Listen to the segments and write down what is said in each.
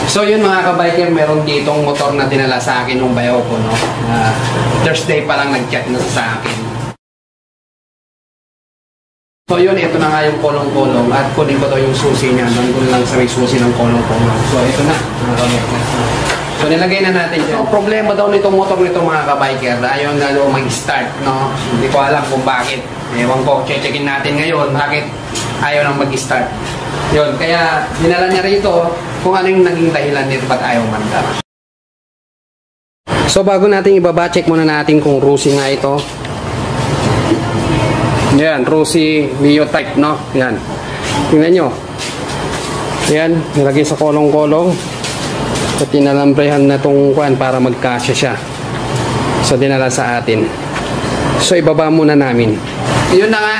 So yun mga kabiker, meron ditong motor na dinala sa akin nung bayaw ko, no? Thursday pa lang nag-chat na sa akin. So yun, ito na nga yung kolong-kolong at kunin ko to yung susi niya. Doon lang sa may susi ng kolong-kolong. So ito na, mga kabiker. So nilagay na natin dyan. So, problema daw nitong motor nito mga kabiker, ayaw na daw mag-start, no? Hindi ko alam kung bakit. Ewan ko, checkin natin ngayon bakit ayaw nang mag-start. Yun, kaya dinala niya rito kung ano yung naging dahilan nito ba't ayaw mandar. So bago natin ibaba, check muna natin kung Rusi nga ito. Yan, Rusi Mio type, no? Yan. Tingnan nyo. Yan, nilagay sa kolong-kolong. So tinalambrehan na itong kuan para magkasya siya. So dinala sa atin. So ibaba muna namin. Yun na nga,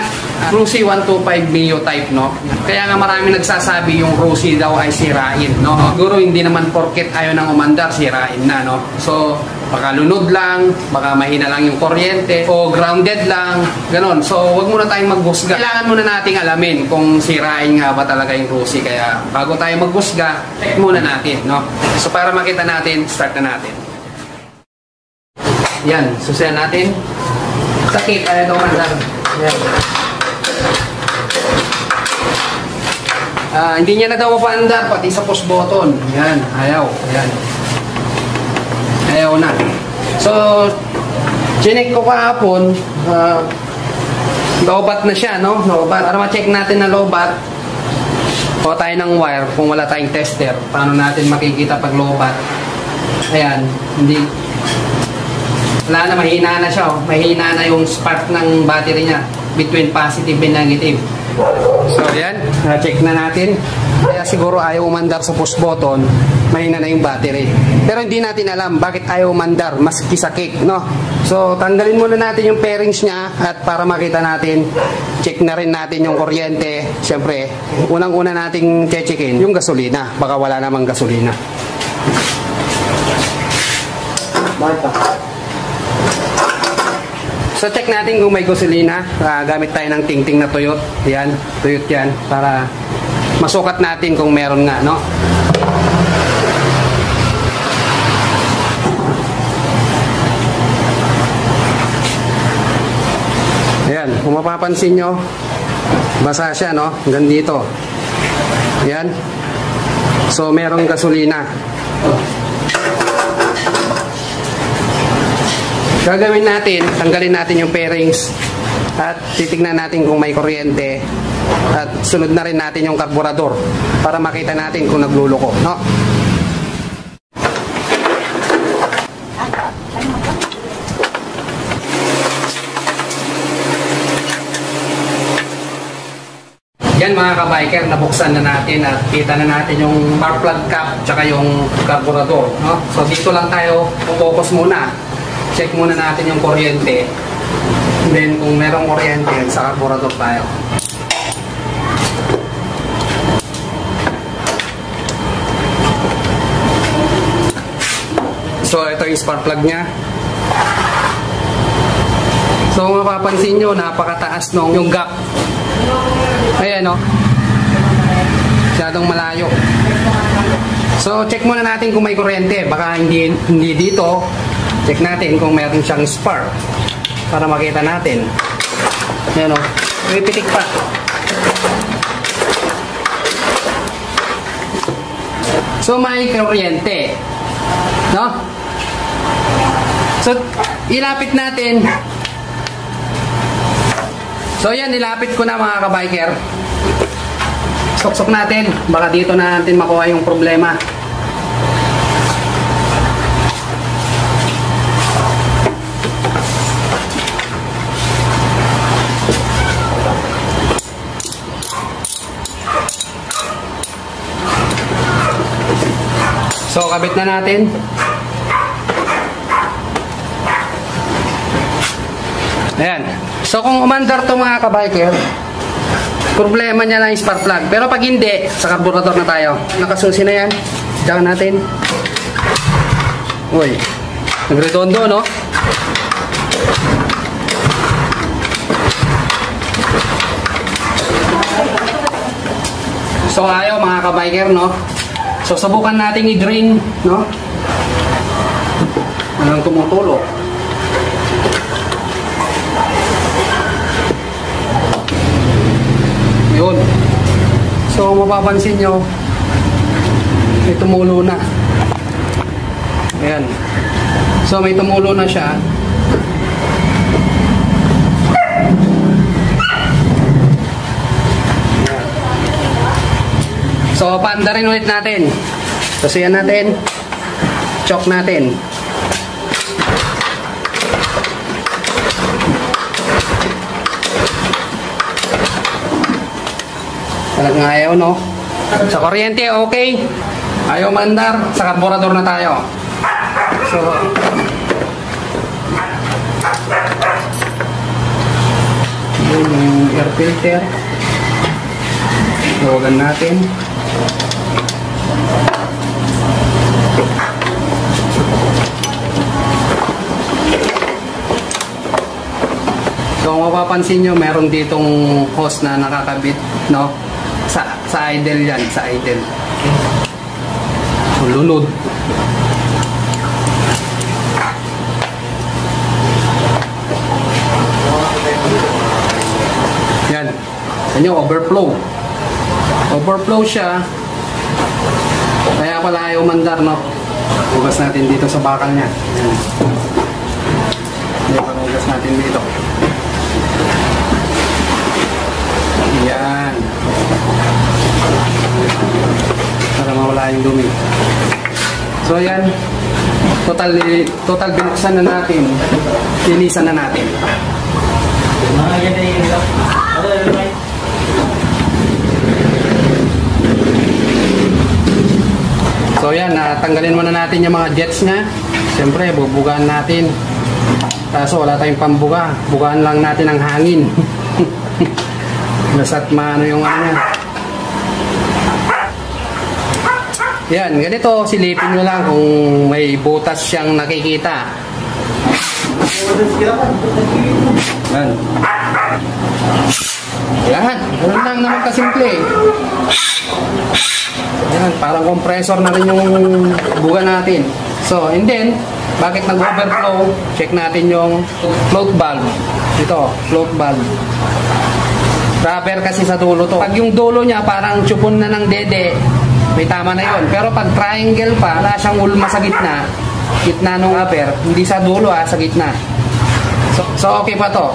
Rusi 125 Mio type, no? Kaya nga marami nagsasabi yung Rusi daw ay sirain, no? Siguro hindi naman porket ayaw nang umandar, sirain na, no? So, baka lunod lang, baka mahina lang yung kuryente, o grounded lang, ganon. So, wag muna tayong maghusga. Kailangan muna nating alamin kung sirain nga ba talaga yung Rusi. Kaya, bago tayo maghusga, check muna natin, no? So, para makita natin, start na natin. Yan, susiyan natin. Sakit, ayaw na umandar. Yan. Hindi niya na daw mapaandar pati sa push button. Yan, ayaw. Yan. Ayaw na. So, chinek ko kahapon, low-bat na siya, no? Low-bat. Para ma-check natin na low-bat, kuha tayo ng wire kung wala tayong tester. Paano natin makikita pag low-bat? Ayan, hindi. Wala na, mahina na siya. Oh. Mahina na yung spark ng battery niya between positive and negative. So, yan. Check na natin. Kaya siguro ayaw umandar sa push button. Mahina na yung battery. Pero hindi natin alam bakit ayaw umandar maski sa kick, no? So, tanggalin muna natin yung pairings niya at para makita natin, check na rin natin yung kuryente. Siyempre, unang-una nating checkin yung gasolina. Baka wala namang gasolina. Bakit pa? So check natin kung may gasolina. Gamit tayo ng tingting na tuyot. Yan, tuyot yan. Para masukat natin kung meron nga, no? Ayan, kung mapapansin nyo, basa siya, no? Hanggang dito. Ayan. So merong gasolina. Gagawin natin, tanggalin natin yung pairings at titignan natin kung may kuryente at sunod na rin natin yung karburador para makita natin kung nagluloko, no? Yan mga kabiker, nabuksan na natin at kita na natin yung spark plug cap tsaka yung karburador, no? So dito lang tayo focus muna. Check muna natin yung kuryente. Then, kung merong kuryente, sa karburador tayo. So, ito yung spark plug niya. So, kung mapapansin nyo, napakataas nung yung gap. Ayan, no? Masyadong malayo. So, check muna natin kung may kuryente. Baka hindi dito. Check natin kung meron siyang spark para makita natin. Ayan o. May pitik pa. So, may kuryente. No? So, ilapit natin. So, yan. Ilapit ko na mga kabiker. Sok-sok natin. Baka dito na natin makuha yung problema. So, kabit na natin. Ayan. So, kung umandar to mga kabiker, problema niya lang yung spark plug. Pero pag hindi, sa karburador na tayo. Nakasusi na yan. Diyan natin. Uy. Nagredondo, no? So, ayaw mga kabiker, no? So subukan nating i-drain, no? Anong tumutulo? Yun. So mapapansin nyo, may tumulo na. Ayan. So may tumulo na siya. So, paanda rin ulit natin. Susuyan natin. Choke natin. Talagang ayaw, no? Sa kuryente, okay. Ayaw mandar. Sa karburador na tayo. So, yung air filter. Tawagan natin. So mapapansin nyo, meron ditong hose na nakakabit, no? Sa idle yan, sa idle. Lunod. Yan. Yan yung overflow. Overflow siya. Kaya pala ayaw mandar, no? Hugas natin dito sa bakal niya. Hugas natin dito. Yan. Para mawala yung dumi. So yan. Total binuksan na natin. Linisan na natin. So yan, tanggalin muna natin yung mga jets niya. Siyempre, bubugaan natin. Kaso wala tayong pambuga. Bugaan lang natin ang hangin. Basta't maano yung ano niya. Yan, ganito. Silipin nyo lang kung may butas siyang nakikita. Yan. Yan. Ganun lang naman kasimple. Yan, parang compressor na rin yung buga natin. So, and then, bakit nag-overflow? Check natin yung float valve. Ito, float valve. Rubber kasi sa dulo to. Pag yung dulo niya parang tsupon na ng dede, may tama na yon. Pero pag triangle pa, wala siyang ulma sa gitna ng rubber, hindi sa dulo sa gitna. So okay pa to.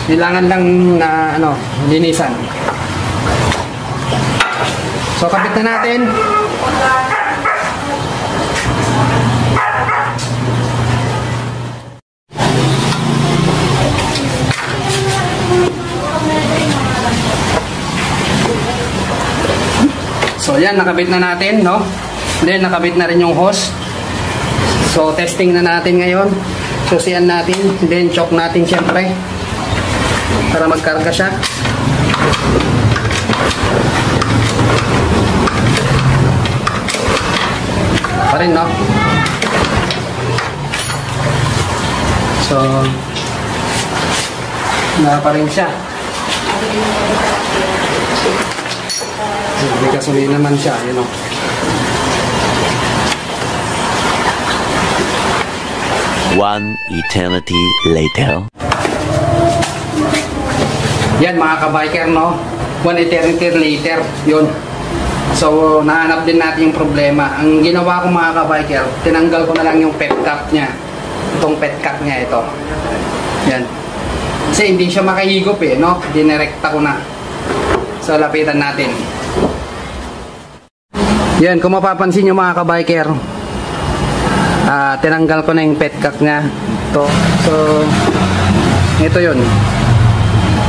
Kailangan lang na linisan. So kapit na natin. So yan, nakabit na natin, no? Then nakabit na rin yung hose. So testing na natin ngayon. Susiyan natin, then choke natin syempre para magkarga siya. Pa rin, no? So na pa rin siya. May gasolina naman siya, you know. One eternity later. Yan mga ka-biker, no? One eternity later, yun. So, nahanap din natin yung problema. Ang ginawa ko mga ka-biker, tinanggal ko na lang yung pet cap niya. Itong pet cap niya, ito. Yan. Kasi hindi siya makahigop no? Dinirekta ko na. So, lapitan natin. Yan, kung mapapansin nyo mga ka-biker, tinanggal ko na yung pet cap niya. Ito. So, ito yun.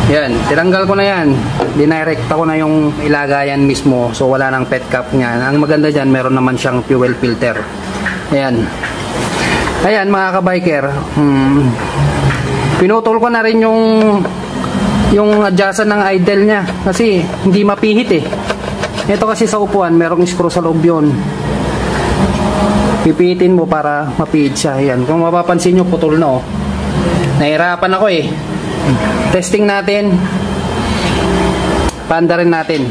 Yan, tinanggal ko na yan. Dinirekta ko na yung ilagayan mismo. So, wala nang pet cap niya. Ang maganda dyan, meron naman siyang fuel filter. Ayan. Ayan, mga ka-biker. Pinutol ko na rin yung adjustan ng idle niya. Kasi, hindi mapihit Ito kasi sa upuan, merong screw sa loob yun. Pipihitin mo para mapihit siya. Ayan. Kung mapapansin nyo, putol na Nahirapan ako Testing natin. Paanda rin natin.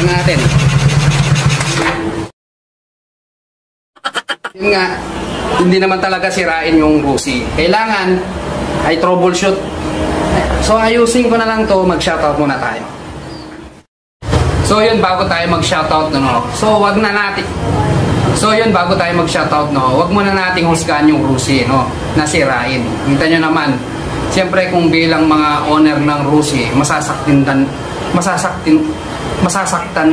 na natin. Yun nga, hindi naman talaga sirain yung Rusi. Kailangan ay troubleshoot. So ayusin ko na lang to, mag-shoutout muna tayo. So yun, bago tayo mag-shoutout, no. So wag na natin. So yun, bago tayo mag-shoutout, no, wag muna nating husgahan yung Rusi, no, na sirain. Kita nyo naman, siyempre kung bilang mga owner ng Rusi, masasaktan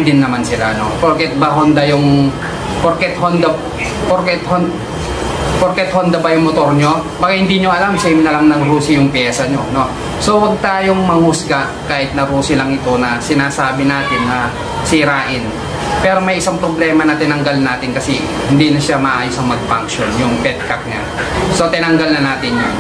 din naman sila, no. Porket Honda ba yung motor nyo? Baka hindi nyo alam, same na lang ng Rusi yung pyesa nyo, no? So, wag tayong manghusga kahit na Rusi lang ito na sinasabi natin na sirain. Pero may isang problema na tinanggal natin kasi hindi na siya maayos ang mag-function, yung petcock niya. So, tinanggal na natin yun.